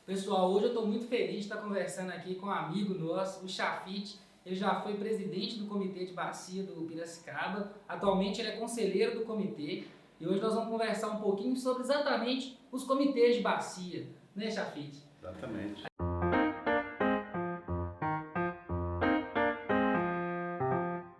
Pessoal, hoje eu estou muito feliz de estar conversando aqui com um amigo nosso, o Chafite. Ele já foi presidente do Comitê de Bacia do Piracicaba, atualmente ele é conselheiro do comitê e hoje nós vamos conversar um pouquinho sobre exatamente os comitês de bacia, né, Chafite? Exatamente.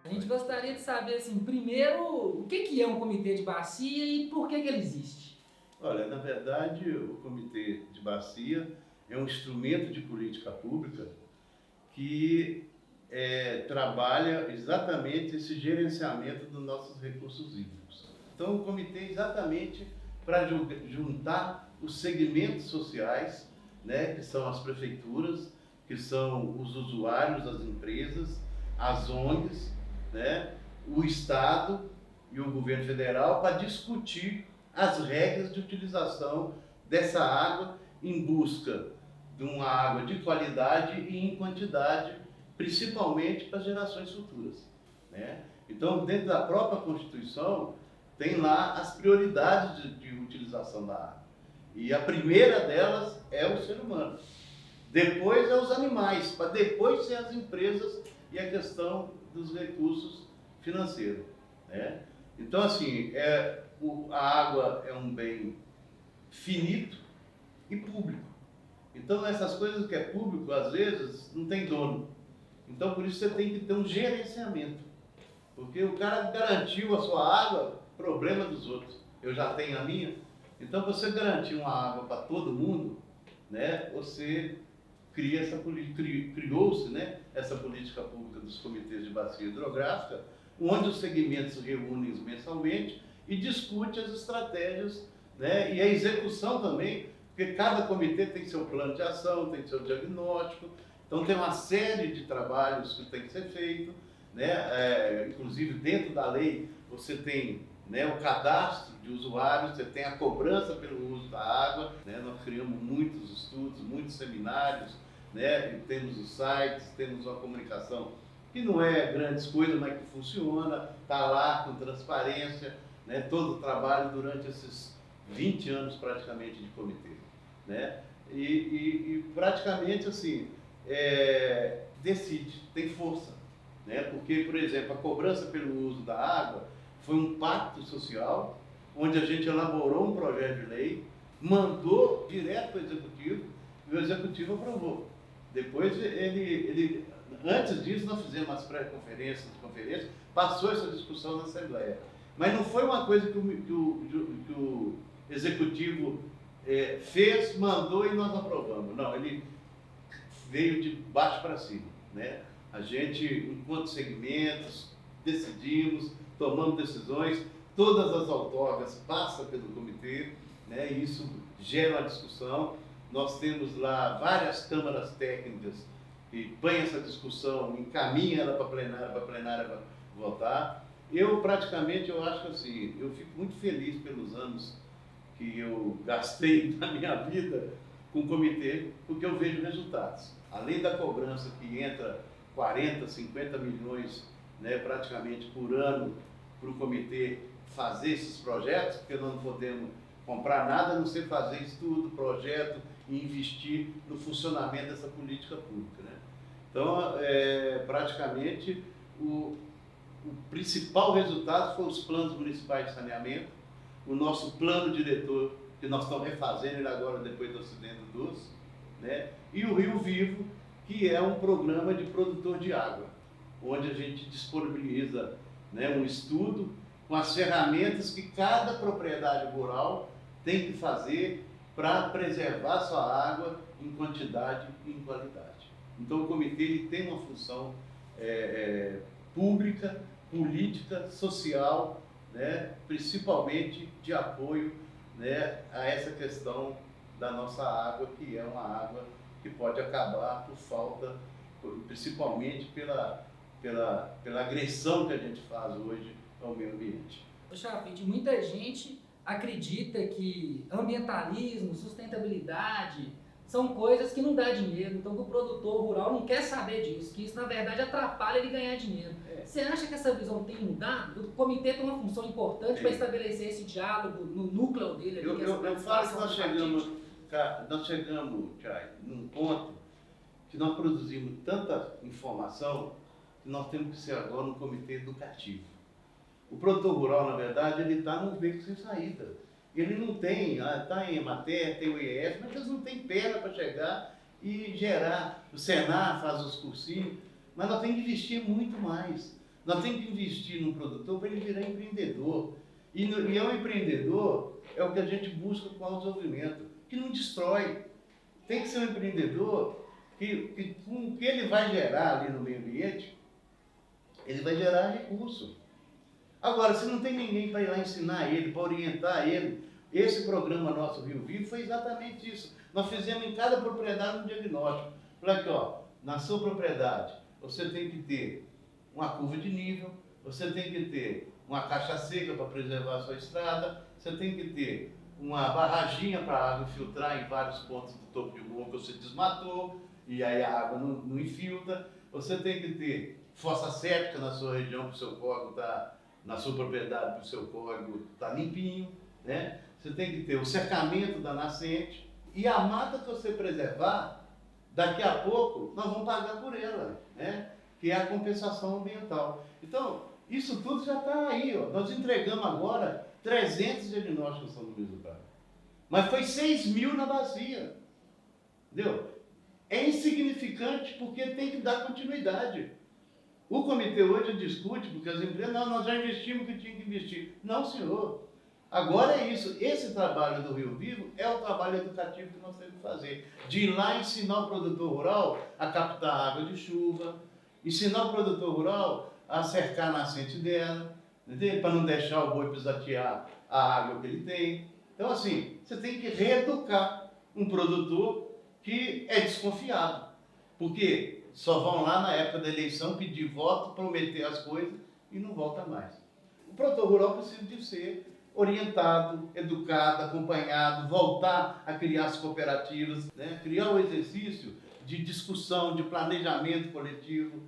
A gente gostaria de saber, assim, primeiro, o que é um comitê de bacia e por que ele existe? Olha, na verdade, o Comitê de Bacia é um instrumento de política pública que trabalha exatamente esse gerenciamento dos nossos recursos hídricos. Então, o comitê é exatamente para juntar os segmentos sociais, né, que são as prefeituras, que são os usuários, as empresas, as ONGs, né, o Estado e o governo federal para discutir as regras de utilização dessa água em busca de uma água de qualidade e em quantidade, principalmente para gerações futuras, né? Então, dentro da própria Constituição, tem lá as prioridades de utilização da água. E a primeira delas é o ser humano. Depois é os animais, para depois ser as empresas e a questão dos recursos financeiros, né? Então, assim, a água é um bem finito e público. Então, essas coisas que é público, às vezes, não tem dono. Então, por isso você tem que ter um gerenciamento. Porque o cara garantiu a sua água, problema dos outros. Eu já tenho a minha. Então, você garantir uma água para todo mundo, né, você cria essa política, criou-se, né, essa política pública dos comitês de bacia hidrográfica, onde os segmentos se reúnem mensalmente e discute as estratégias, né, e a execução também, porque cada comitê tem seu plano de ação, tem seu diagnóstico, então tem uma série de trabalhos que tem que ser feito, né, inclusive dentro da lei você tem, né, o cadastro de usuários, você tem a cobrança pelo uso da água, né, nós criamos muitos estudos, muitos seminários, né, temos os sites, temos uma comunicação que não é grandes coisas, mas que funciona, está lá com transparência, né, todo o trabalho durante esses 20 anos praticamente de comitê, né, e praticamente assim, decide, tem força, né, porque, por exemplo, a cobrança pelo uso da água foi um pacto social, onde a gente elaborou um projeto de lei, mandou direto para o Executivo, e o Executivo aprovou. Depois, antes disso, nós fizemos umas pré-conferências, conferências, passou essa discussão na Assembleia. Mas não foi uma coisa que o Executivo fez, mandou e nós aprovamos. Não, ele veio de baixo para cima, né? A gente, enquanto segmentos, decidimos, tomamos decisões, todas as outorgas passam pelo comitê, né? E isso gera uma discussão. Nós temos lá várias câmaras técnicas que põem essa discussão, encaminha ela para a plenária votar. Eu acho que assim, eu fico muito feliz pelos anos que eu gastei na minha vida com o comitê, porque eu vejo resultados. Além da cobrança que entra 40, 50 milhões, né, praticamente por ano para o comitê fazer esses projetos, porque nós não podemos comprar nada, a não ser fazer estudo, projeto e investir no funcionamento dessa política pública, né? Então, praticamente, o principal resultado foi os planos municipais de saneamento, o nosso plano diretor, que nós estamos refazendo ele agora depois do acidente do Doce, né? E o Rio Vivo, que é um programa de produtor de água, onde a gente disponibiliza, né, um estudo com as ferramentas que cada propriedade rural tem que fazer para preservar sua água em quantidade e em qualidade. Então, o comitê ele tem uma função pública, política, social, né, principalmente de apoio, né, a essa questão da nossa água, que é uma água que pode acabar por falta, principalmente pela agressão que a gente faz hoje ao meio ambiente. Chafite, muita gente acredita que ambientalismo, sustentabilidade são coisas que não dá dinheiro, então que o produtor rural não quer saber disso, que isso na verdade atrapalha ele ganhar dinheiro. Você acha que essa visão tem mudado? O comitê tem uma função importante para estabelecer esse diálogo no núcleo dele? Eu falo que nós chegamos nós chegamos, Chay, num ponto que nós produzimos tanta informação que nós temos que ser agora um comitê educativo. O produtor rural, na verdade, ele está num beco sem saída. Ele não tem, está em Emater, tem o IEF, mas eles não têm perna para chegar e gerar. O Senar faz os cursinhos, mas nós temos que investir muito mais. Nós temos que investir no produtor para ele virar empreendedor. E é um empreendedor, é o que a gente busca com o desenvolvimento, que não destrói. Tem que ser um empreendedor que com o que ele vai gerar ali no meio ambiente, ele vai gerar recurso. Agora, se não tem ninguém para ir lá ensinar ele, para orientar ele, esse programa nosso Rio Vivo foi exatamente isso. Nós fizemos em cada propriedade um diagnóstico. Falei aqui, ó, na sua propriedade, você tem que ter uma curva de nível, você tem que ter uma caixa seca para preservar a sua estrada, você tem que ter uma barraginha para a água filtrar em vários pontos do topo de morro que você desmatou, e aí a água não infiltra. Você tem que ter fossa séptica na sua região, para o seu córrego estar, na sua propriedade, para o seu córrego estar limpinho, né? Você tem que ter o cercamento da nascente, e a mata que você preservar, daqui a pouco nós vamos pagar por ela, né? Que é a compensação ambiental. Então, isso tudo já está aí, ó. Nós entregamos agora 300 diagnósticos no São Luís do Pará. Mas foi 6.000 na bacia. Entendeu? É insignificante porque tem que dar continuidade. O comitê hoje discute, porque as empresas, não, nós já investimos o que tinha que investir. Não, senhor. Agora é isso. Esse trabalho do Rio Vivo é o trabalho educativo que nós temos que fazer. De ir lá ensinar o produtor rural a captar água de chuva, ensinar o produtor rural a cercar a nascente dela, para não deixar o boi pisotear a água que ele tem. Então, assim, você tem que reeducar um produtor que é desconfiado. Porque só vão lá na época da eleição pedir voto, prometer as coisas e não volta mais. O produtor rural precisa de ser orientado, educado, acompanhado, voltar a criar as cooperativas, né? Criar o exercício de discussão, de planejamento coletivo,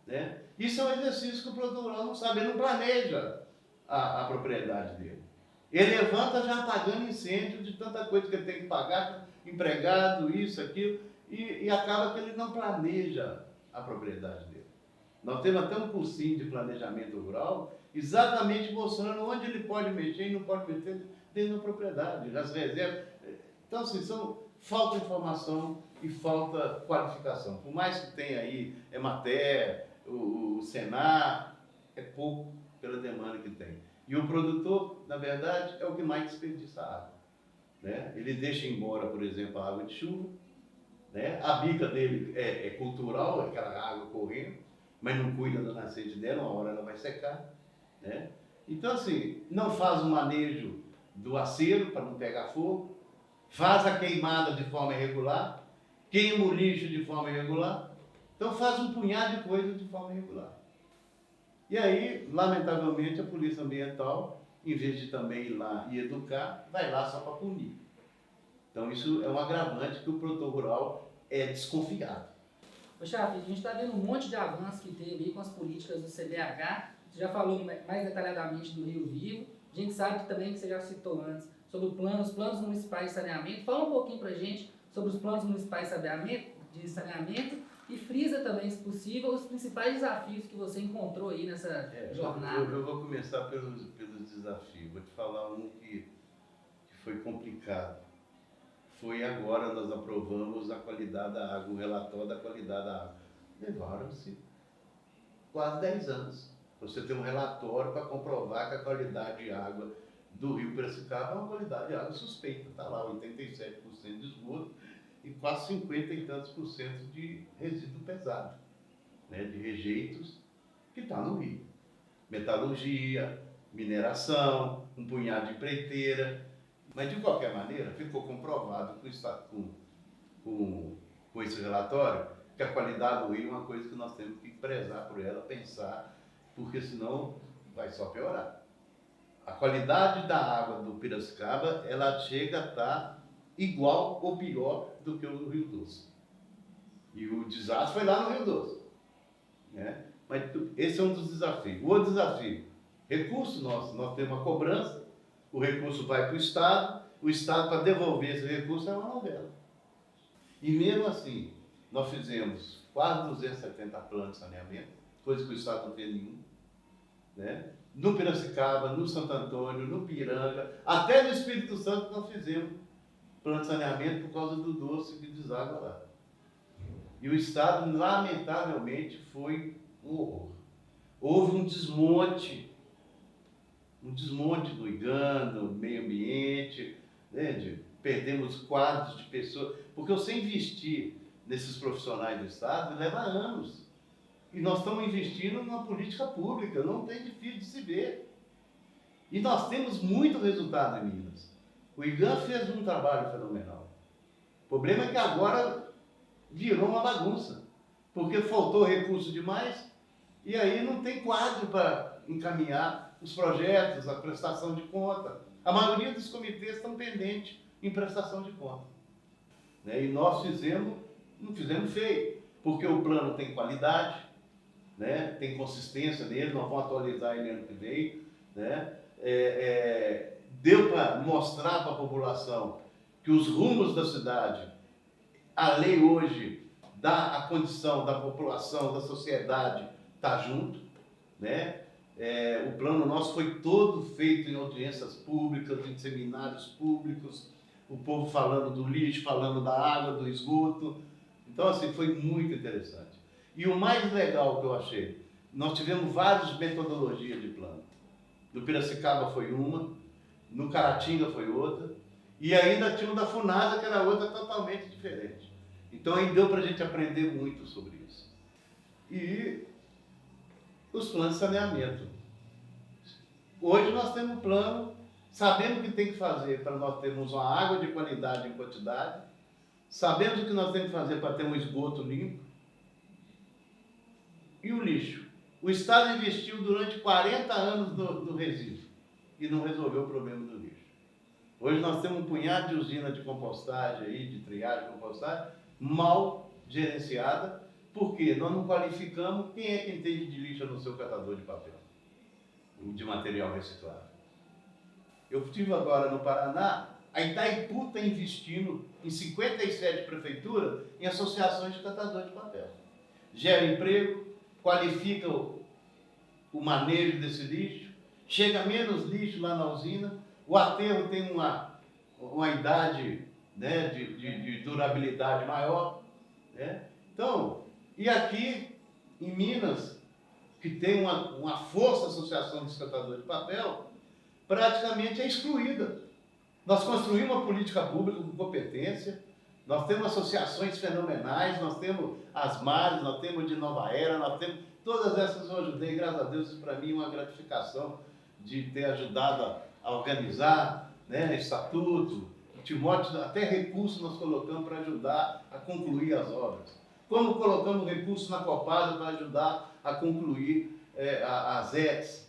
né? Isso é um exercício que o produtor rural não sabe, ele não planeja a propriedade dele. Ele levanta já pagando incêndio de tanta coisa que ele tem que pagar, empregado, isso, aquilo, e acaba que ele não planeja a propriedade dele. Nós temos até um cursinho de planejamento rural, exatamente mostrando onde ele pode mexer e não pode mexer dentro da propriedade, nas reservas. Então, assim, falta informação e falta qualificação. Por mais que tenha aí Emater, o Senar, é pouco pela demanda que tem. E o produtor, na verdade, é o que mais desperdiça água, né? Ele deixa embora, por exemplo, a água de chuva, né? A bica dele é cultural, é aquela água correndo, mas não cuida da nascente dela, uma hora ela vai secar, né? Então, assim, não faz o manejo do acero para não pegar fogo, faz a queimada de forma irregular, queima o lixo de forma irregular, então faz um punhado de coisas de forma irregular. E aí, lamentavelmente, a Polícia Ambiental, em vez de também ir lá e educar, vai lá só para punir. Então isso é um agravante que o produtor rural é desconfiado. Ô Chafi, a gente está vendo um monte de avanço que teve aí com as políticas do CDH. Você já falou mais detalhadamente do Rio Vivo. A gente sabe que também, que você já citou antes, sobre os planos municipais de saneamento. Fala um pouquinho para a gente sobre os planos municipais de saneamento e frisa também, se possível, os principais desafios que você encontrou aí nessa jornada. Eu vou começar pelos desafios. Vou te falar um que foi complicado. Foi agora, nós aprovamos a qualidade da água, o relatório da qualidade da água. Levaram-se quase 10 anos. Você tem um relatório para comprovar que a qualidade de água do Rio Piracicaba é uma qualidade de água suspeita. Está lá 87% de esgoto e quase 50 e tantos por cento de resíduo pesado, né, de rejeitos que está no rio. Metalurgia, mineração, um punhado de empreiteira. Mas, de qualquer maneira, ficou comprovado com esse relatório que a qualidade do rio é uma coisa que nós temos que prezar por ela, pensar, porque senão vai só piorar. A qualidade da água do Piracicaba, ela chega a estar igual ou pior do que o do Rio Doce. E o desastre foi lá no Rio Doce, né? Mas esse é um dos desafios. O outro desafio, recurso nosso, nós temos uma cobrança, o recurso vai para o Estado o Estado, para devolver esse recurso, é uma novela. E mesmo assim, nós fizemos quase 270 planos de saneamento, coisa que o Estado não fez nenhum, né? No Piracicaba, no Santo Antônio, no Piranga, até no Espírito Santo nós fizemos plano de saneamento por causa do doce que deságua lá. E o Estado, lamentavelmente, foi um horror. Houve um desmonte do IGAN, no meio ambiente, né? Perdemos quadros de pessoas, porque você investir nesses profissionais do Estado leva anos. E nós estamos investindo numa política pública, não tem difícil de se ver. E nós temos muito resultado em Minas. O IGAN fez um trabalho fenomenal. O problema é que agora virou uma bagunça, porque faltou recurso demais e aí não tem quadro para encaminhar os projetos, a prestação de conta. A maioria dos comitês estão pendentes em prestação de conta. Né? E nós não fizemos feio, porque o plano tem qualidade, né? Tem consistência nele, nós vamos atualizar ele ano que vem. Né? Deu para mostrar para a população que os rumos da cidade, a lei hoje dá a condição da população, da sociedade estar junto, né? O plano nosso foi todo feito em audiências públicas, em seminários públicos, o povo falando do lixo, falando da água, do esgoto. Então, assim, foi muito interessante. E o mais legal que eu achei, nós tivemos várias metodologias de plano. No Piracicaba foi uma, no Caratinga foi outra, e ainda tinha um da Funasa, que era outra totalmente diferente. Então, aí deu para a gente aprender muito sobre isso. E os planos de saneamento. Hoje nós temos um plano, sabemos o que tem que fazer para nós termos uma água de qualidade e quantidade, sabemos o que nós temos que fazer para ter um esgoto limpo. E o lixo? O Estado investiu durante 40 anos no resíduo e não resolveu o problema do lixo. Hoje nós temos um punhado de usina de compostagem, aí, de triagem de compostagem, mal gerenciada, porque nós não qualificamos quem é que entende de lixo no seu catador de papel, de material reciclável. Eu estive agora no Paraná, a Itaipu está investindo em 57 prefeituras em associações de catador de papel. Gera emprego, qualifica o manejo desse lixo, chega menos lixo lá na usina, o aterro tem uma idade, né, de durabilidade maior. Né? Então, e aqui em Minas, que tem uma força associação de catadores de papel, praticamente é excluída. Nós construímos uma política pública com competência, nós temos associações fenomenais, nós temos as Mares, nós temos de Nova Era, nós temos todas essas eu ajudei, graças a Deus, isso para mim é uma gratificação de ter ajudado a organizar, né, estatuto, Timóteo, até recursos nós colocamos para ajudar a concluir as obras. Como colocamos recursos na Copasa para ajudar a concluir as ETs.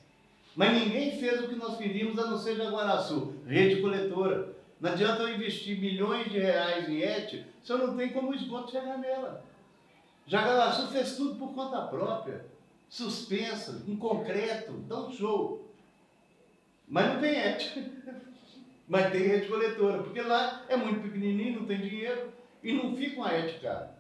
Mas ninguém fez o que nós queríamos, a não ser Jaguaraçu, rede coletora. Não adianta eu investir milhões de reais em ET se eu não tenho como o esgoto chegar nela. Jaguaraçu fez tudo por conta própria, suspensa, em concreto, dá um show. Mas não tem ET. Mas tem rede coletora, porque lá é muito pequenininho, não tem dinheiro e não fica uma ET cara.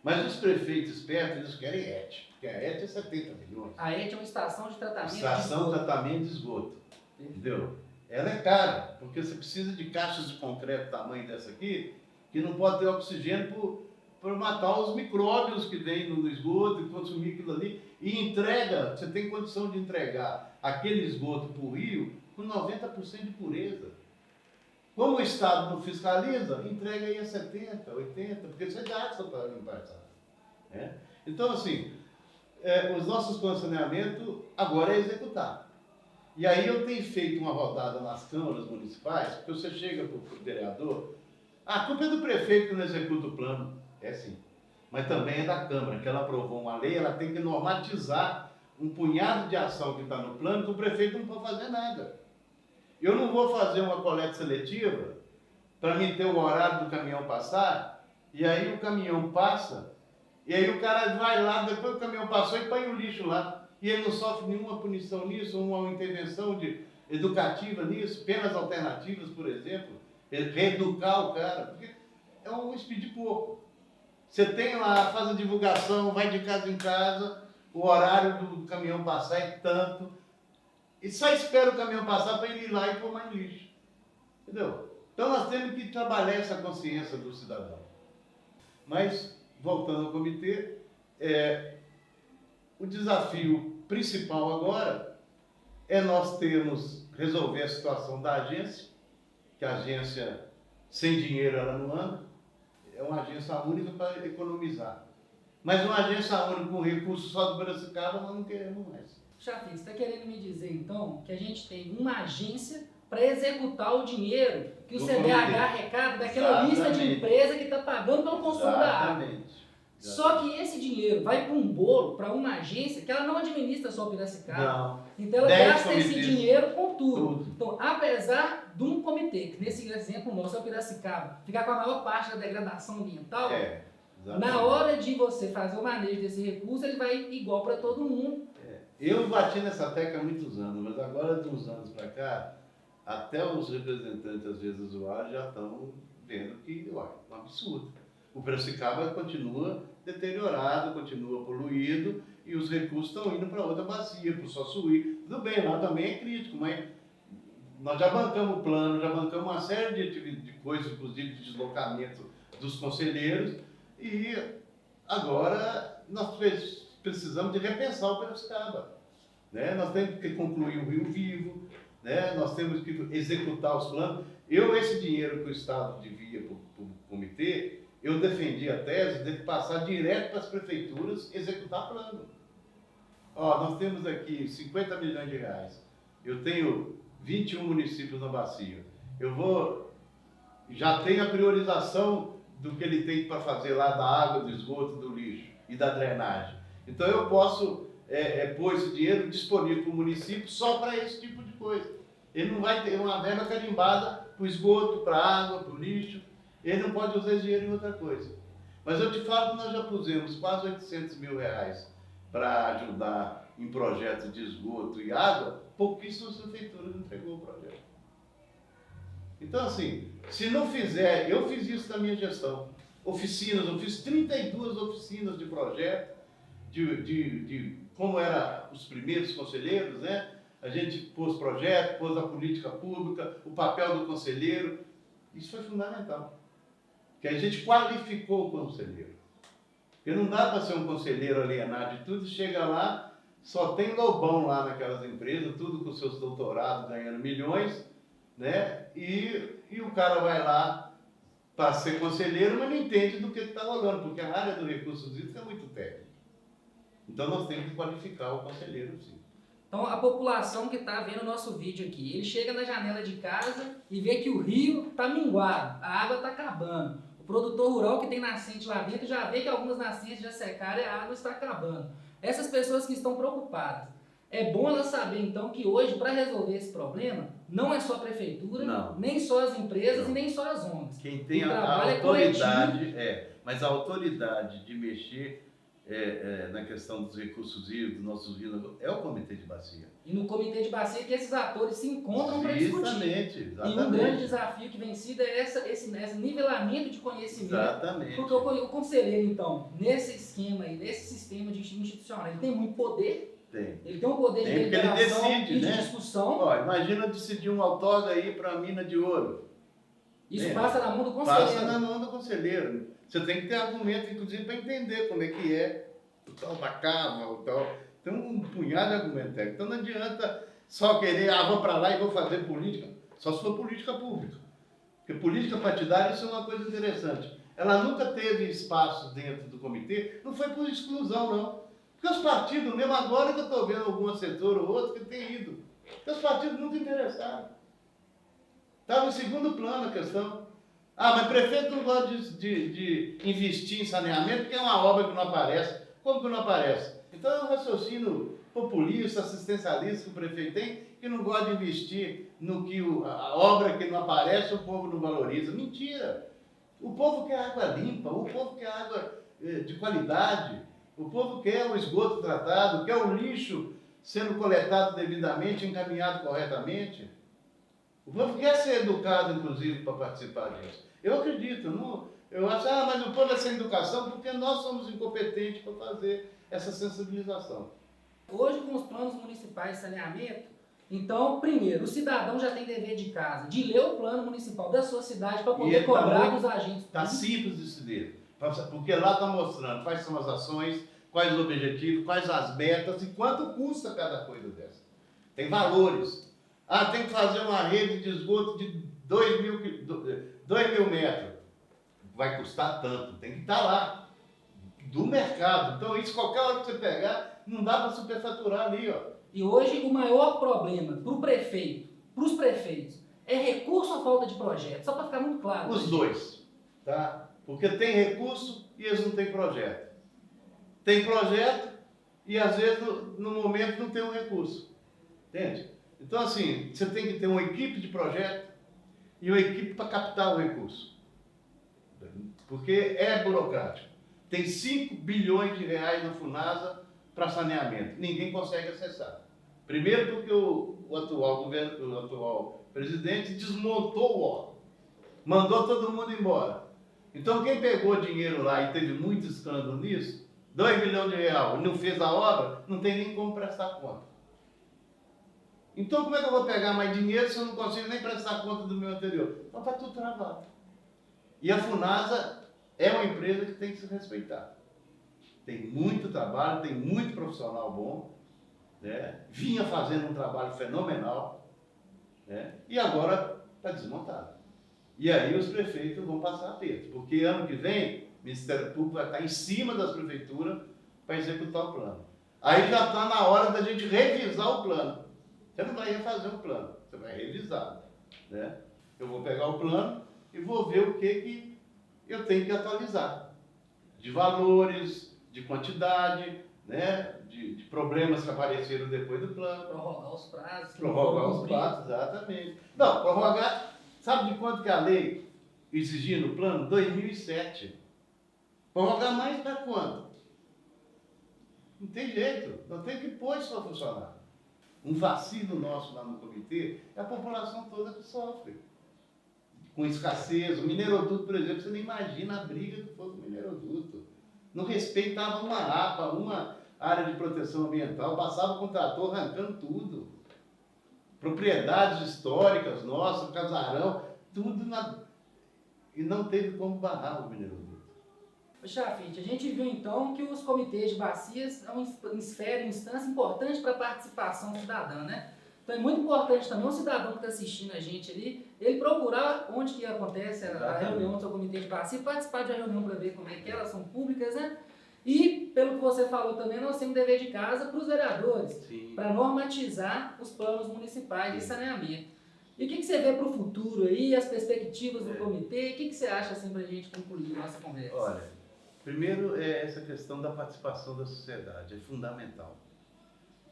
Mas os prefeitos espertos, eles querem ET, porque a ET é 70 milhões. A ET é uma estação de tratamento de tratamento de esgoto. Entendeu? Ela é cara, porque você precisa de caixas de concreto tamanho dessa aqui, que não pode ter oxigênio por matar os micróbios que vêm no esgoto e consumir aquilo ali. E entrega, você tem condição de entregar aquele esgoto para o rio com 90% de pureza. Como o Estado não fiscaliza, entrega aí a 70%, 80%, porque você gasta para limpar essa água. Né? Então, assim, os nossos planos de saneamento agora é executar. E aí eu tenho feito uma rodada nas câmaras municipais, porque você chega para o vereador, a culpa é do prefeito que não executa o plano. É sim. Mas também é da Câmara, que ela aprovou uma lei, ela tem que normatizar um punhado de ação que está no plano, que o prefeito não pode fazer nada. Eu não vou fazer uma coleta seletiva para me ter o horário do caminhão passar, e aí o caminhão passa, e aí o cara vai lá, depois o caminhão passou e põe o lixo lá. E ele não sofre nenhuma punição nisso, uma intervenção educativa nisso, penas alternativas, por exemplo. reeducar o cara, porque é um expedir pouco. Você tem lá, faz a divulgação, vai de casa em casa, o horário do caminhão passar é tanto, e só espera o caminhão passar para ele ir lá e pôr mais lixo. Entendeu? Então nós temos que trabalhar essa consciência do cidadão. Mas, voltando ao comitê, o desafio principal agora é nós resolver a situação da agência, que a agência sem dinheiro ela não anda, é uma agência única para economizar. Mas uma agência única com recurso só do Piracicaba nós não queremos mais. Chafim, você está querendo me dizer então que a gente tem uma agência para executar o dinheiro que o CDH arrecada daquela lista de empresa que está pagando pelo consumo da água. Só que esse dinheiro vai para um bolo, para uma agência que ela não administra só o Piracicaba. Não. Então ela gasta esse dinheiro com tudo. Então, apesar de um comitê, que nesse exemplo nosso é o Piracicaba, ficar com a maior parte da degradação ambiental, na hora de você fazer o manejo desse recurso, ele vai igual para todo mundo. Eu bati nessa tecla há muitos anos, mas agora de uns anos para cá, até os representantes, às vezes usuários, já estão vendo que é um absurdo. O Piracicaba continua deteriorado, continua poluído e os recursos estão indo para outra bacia, para o Suaçuí. Tudo bem, lá também é crítico, mas nós já bancamos o plano, já bancamos uma série de coisas, inclusive de deslocamento dos conselheiros, e agora nós precisamos de repensar o Piracicaba. Né? Nós temos que concluir o Rio Vivo, né? Nós temos que executar os planos. Esse dinheiro que o Estado devia para o comitê, eu defendi a tese de passar direto para as prefeituras executar plano. Nós temos aqui 50 milhões de reais. Eu tenho 21 municípios na bacia. Já tenho a priorização do que ele tem para fazer lá da água, do esgoto, do lixo e da drenagem. Então eu posso pôr esse dinheiro disponível para o município só para esse tipo de coisa. Ele não vai ter uma verba carimbada para o esgoto, para a água, para o lixo. Ele não pode usar esse dinheiro em outra coisa. Mas eu te falo que nós já pusemos quase 800 mil reais para ajudar em projetos de esgoto e água, pouquíssimas prefeituras entregou o projeto. Então, assim, se não fizer, eu fiz isso na minha gestão. Oficinas, eu fiz 32 oficinas de projeto, de como eram os primeiros conselheiros, né? A gente pôs projeto, pôs a política pública, o papel do conselheiro. Isso foi fundamental. Que a gente qualificou o conselheiro. Porque não dá para ser um conselheiro alienado de tudo, chega lá, só tem lobão lá naquelas empresas, tudo com seus doutorados ganhando milhões, né? E o cara vai lá para ser conselheiro, mas não entende do que está rolando, porque a área do recursos hídricos é muito técnica. Então nós temos que qualificar o conselheiro, sim. Então a população que está vendo o nosso vídeo aqui, ele chega na janela de casa e vê que o rio está minguado, a água está acabando. O produtor rural que tem nascente lá dentro já vê que algumas nascentes já secaram e a água está acabando. Essas pessoas que estão preocupadas, é bom elas saberem então que hoje, para resolver esse problema, não é só a prefeitura, nem só as empresas e nem só as ONGs. Quem tem a autoridade, mas a autoridade de mexer na questão dos recursos hídricos, dos nossos rios, é o Comitê de Bacia. E no Comitê de Bacia que esses atores se encontram para discutir. Exatamente. E um grande desafio que vem sido é esse nivelamento de conhecimento. Exatamente. Porque o conselheiro, então, nesse esquema aí, nesse sistema institucional, ele tem muito poder. Tem. Ele tem um poder de deliberação e de discussão. Imagina decidir um outorga aí para a mina de ouro. Isso passa na mão do conselheiro. Passa na mão do conselheiro. Você tem que ter argumento, inclusive, para entender como é que é o tal da cava, o tal. Tem um punhado de argumento técnico. Então não adianta só querer, vou para lá e vou fazer política. Só se for política pública. Porque política partidária, isso é uma coisa interessante. Ela nunca teve espaço dentro do comitê, não foi por exclusão, não. Porque os partidos, mesmo agora que eu estou vendo algum setor ou outro que tem ido, porque os partidos nunca interessaram. Estava em segundo plano a questão. Mas prefeito não gosta de investir em saneamento porque é uma obra que não aparece. Como que não aparece? Então é um raciocínio populista, assistencialista que o prefeito tem, que não gosta de investir no que a obra que não aparece, o povo não valoriza. Mentira! O povo quer água limpa, o povo quer água de qualidade, o povo quer o esgoto tratado, quer o lixo sendo coletado devidamente, encaminhado corretamente. O povo quer ser educado, inclusive, para participar disso. Eu acredito, não, eu acho, mas o povo é sem educação porque nós somos incompetentes para fazer essa sensibilização. Hoje, com os planos municipais de saneamento, então, primeiro, o cidadão já tem dever de casa, de ler o plano municipal da sua cidade para poder cobrar dos agentes. Está simples de se ler, porque lá está mostrando quais são as ações, quais os objetivos, quais as metas e quanto custa cada coisa dessa. Tem valores. Tem que fazer uma rede de esgoto de 2 mil metros. Vai custar tanto, tem que estar lá, do mercado. Então, isso qualquer hora que você pegar, não dá para superfaturar ali, ó. E hoje o maior problema para o prefeito, para os prefeitos, é recurso ou falta de projeto? Só para ficar muito claro. Os dois, tá? Porque tem recurso e eles não têm projeto. Tem projeto e às vezes no momento não tem um recurso. Entende? Então assim, você tem que ter uma equipe de projeto e uma equipe para captar o recurso. Porque é burocrático. Tem 5 bilhões de reais na Funasa para saneamento. Ninguém consegue acessar. Primeiro porque o atual presidente desmontou o órgão. Mandou todo mundo embora. Então quem pegou dinheiro lá e teve muito escândalo nisso, 2 bilhões de reais, e não fez a obra, não tem nem como prestar conta. Então como é que eu vou pegar mais dinheiro se eu não consigo nem prestar conta do meu anterior? Então está tudo travado. E a Funasa é uma empresa que tem que se respeitar. Tem muito trabalho, tem muito profissional bom, né? Vinha fazendo um trabalho fenomenal, né? E agora está desmontado. E aí os prefeitos vão passar aperto, porque ano que vem o Ministério Público vai estar em cima das prefeituras para executar o plano. Aí já está na hora da gente revisar o plano. Você não vai refazer o plano, você vai revisar, né? Eu vou pegar o plano e vou ver o que eu tenho que atualizar. De valores, de quantidade, né? De problemas que apareceram depois do plano. Prorrogar os prazos. Prorrogar os prazos, exatamente. Não, prorrogar, sabe de quanto que a lei exigia no plano? 2007. Prorrogar mais para quando? Não tem jeito, não tem que pôr isso para funcionar. Um vacilo nosso lá no comitê é a população toda que sofre. Com escassez, o mineroduto, por exemplo, você não imagina a briga que foi com o mineroduto. Não respeitava uma APA, uma área de proteção ambiental, passava com o trator arrancando tudo. Propriedades históricas nossas, casarão, tudo e não teve como barrar o mineroduto. Chafite, a gente viu então que os comitês de bacias são esfera, instância importante para a participação cidadã, né? Então é muito importante também o cidadão que está assistindo a gente ali, ele procurar onde que acontece a reunião do seu comitê de bacia, participar de uma reunião para ver como é que elas são públicas, né? E, pelo que você falou também, nós temos dever de casa para os vereadores, para normatizar os planos municipais de saneamento. E o que você vê para o futuro aí, as perspectivas do comitê, o que você acha assim para a gente concluir nossa conversa? Olha, primeiro é essa questão da participação da sociedade, é fundamental,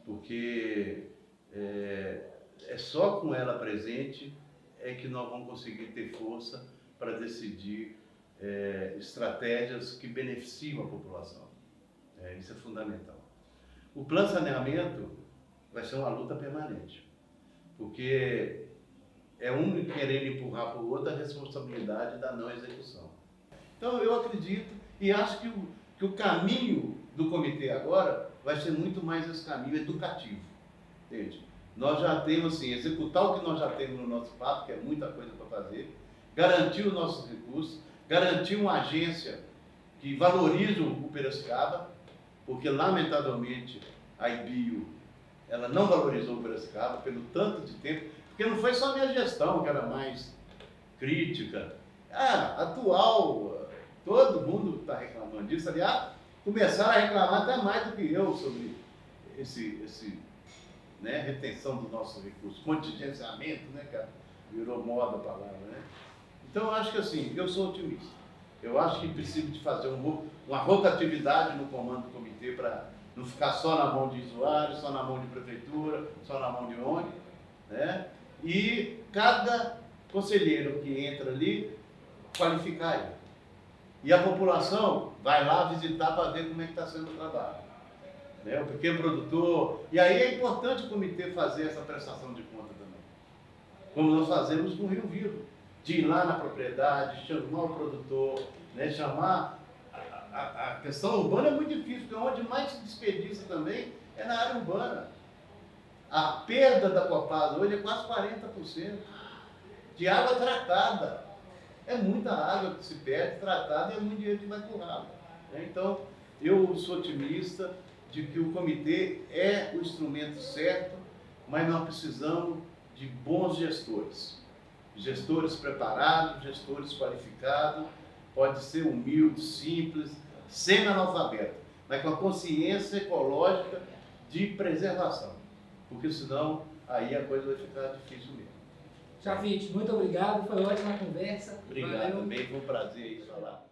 porque é só com ela presente que nós vamos conseguir ter força para decidir estratégias que beneficiam a população. Isso é fundamental. O plano de saneamento vai ser uma luta permanente, porque é um querendo empurrar para o outro a responsabilidade da não execução. Então eu acredito e acho que o caminho do comitê agora vai ser muito mais esse caminho educativo. Entende? Nós já temos assim, executar o que nós já temos no nosso papo, que é muita coisa para fazer, garantir os nossos recursos, garantir uma agência que valorize o Piracicaba, porque lamentavelmente a IBIO ela não valorizou o Piracicaba pelo tanto de tempo, porque não foi só a minha gestão que era mais crítica, atual, todo mundo está reclamando disso, aliás, começaram a reclamar até mais do que eu sobre retenção dos nossos recursos, contingenciamento, né, cara? Virou moda a palavra, né? Então, eu acho que assim, eu sou otimista. Eu acho que precisa de fazer uma rotatividade no comando do comitê para não ficar só na mão de usuário, só na mão de prefeitura, só na mão de ONG, né? E cada conselheiro que entra ali, qualificar ele. E a população vai lá visitar para ver como é que está sendo o trabalho. Né? O pequeno produtor. E aí é importante o comitê fazer essa prestação de conta também. como nós fazemos no Rio Vivo, de ir lá na propriedade, chamar o produtor, né, chamar... A questão urbana é muito difícil, porque onde mais se desperdiça também é na área urbana. A perda da Copasa hoje é quase 40% de água tratada. É muita água que se perde, tratada, e é muito dinheiro que vai curado. Então, eu sou otimista de que o comitê é o instrumento certo, mas nós precisamos de bons gestores. Gestores preparados, gestores qualificados, pode ser humilde, simples, sem analfabeto, mas com a consciência ecológica de preservação, porque senão aí a coisa vai ficar difícil mesmo. Chafite, muito obrigado, foi ótima a conversa. Obrigado também, foi um prazer falar.